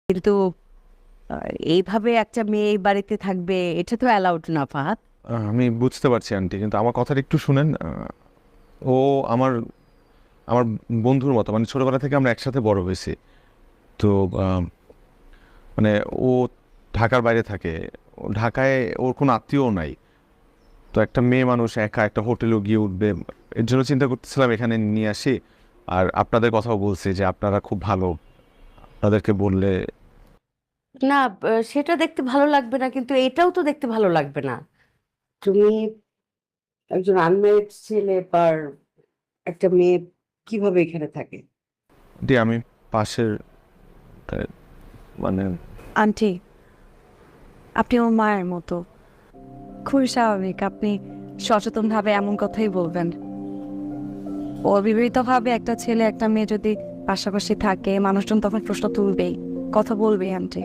কিন্তু এইভাবে একটা মেয়ে এই বাড়িতে থাকবে এটা তো অ্যালাউড না ফাহাদ। আমি বুঝতে পারছি আন্টি, কিন্তু আমার কথাটা একটু শুনেন। ও আমার আমার বন্ধুর মতো, মানে ছোটবেলা থেকে আমরা একসাথে বড় হয়েছি। তো আহ, মানে ও ঢাকার বাইরে থাকে, ঢাকায় ওর কোনো আত্মীয়ও নাই। তো একটা মেয়ে মানুষ একা একটা হোটেলেও গিয়ে উঠবে, এর জন্য চিন্তা করতেছিলাম এখানে নিয়ে আসি। আর আপনাদের কথাও বলছি যে আপনারা খুব ভালো, আপনাদেরকে বললে। না, সেটা দেখতে ভালো লাগবে না, কিন্তু এটাও তো দেখতে ভালো লাগবে না। তুমি একজন আনম্যারিড ছেলে আর একটা মেয়ে কিভাবে এখানে থাকে? আন্টি আমি পাশের আহ, মানে আন্টি, আপনি ওর মায়ের মতো, খুবই স্বাভাবিক আপনি সচেতনভাবে এমন কথাই বলবেন। অবিবাহিতভাবে একটা ছেলে একটা মেয়ে যদি পাশাপাশি থাকে, মানুষজন তখন প্রশ্ন তুলবেই, কথা বলবেই। আন্টি,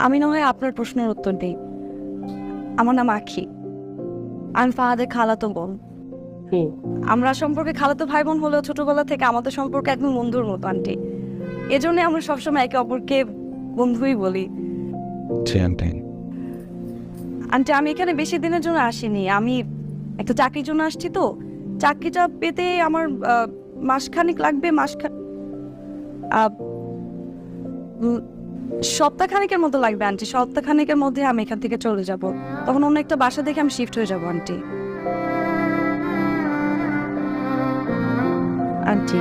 আমি না হয় আপনার প্রশ্নের উত্তর দিই। আমার নাম আখি, আমি ফাহাদের খালাতো বোন। হুম। আমরা সম্পর্কে খালাতো ভাই বোন হলেও ছোটবেলা থেকে আমাদের সম্পর্কে একদম বন্ধুর মতো আন্টি। এজন্য আমরা সবসময় একে অপরকে বন্ধুই বলি। জি আন্টি। আন্টি, আমি এখানে বেশি দিনের জন্য আসিনি, আমি একটা চাকরির জন্য আসছি। তো চাকরিটা পেতে আমার মাসখানেক লাগবে, সপ্তাহখানেকের মতো লাগবে আন্টি। সপ্তাহখানেকের মধ্যে আমি এখান থেকে চলে যাব, তখন অন্য একটা বাসা দেখে আমি শিফট হয়ে যাব আন্টি। আন্টি,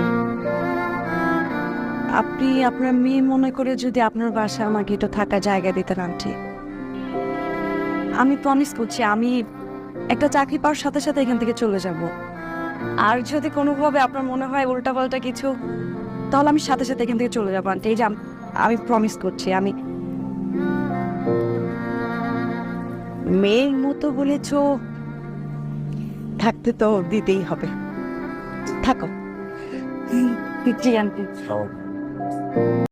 আপনি আপনার মেয়ে মনে করে যদি আপনার বাসা আমাকে একটু থাকার জায়গা দিতেন আন্টি, আমি প্রমিস করছি আমি একটা চাকরি পাওয়ার সাথে সাথে এখান থেকে চলে যাব। আর যদি কোনোভাবে আপনার মনে হয় উল্টাপাল্টা কিছু, তাহলে আমি সাথে সাথে এখান থেকে চলে যাবো আন্টি। এই যে আমি প্রমিস করছি। আমি মেয়ের মতো বলেছো, থাকতে তো দিতেই হবে। থাকো। জি আন্টি।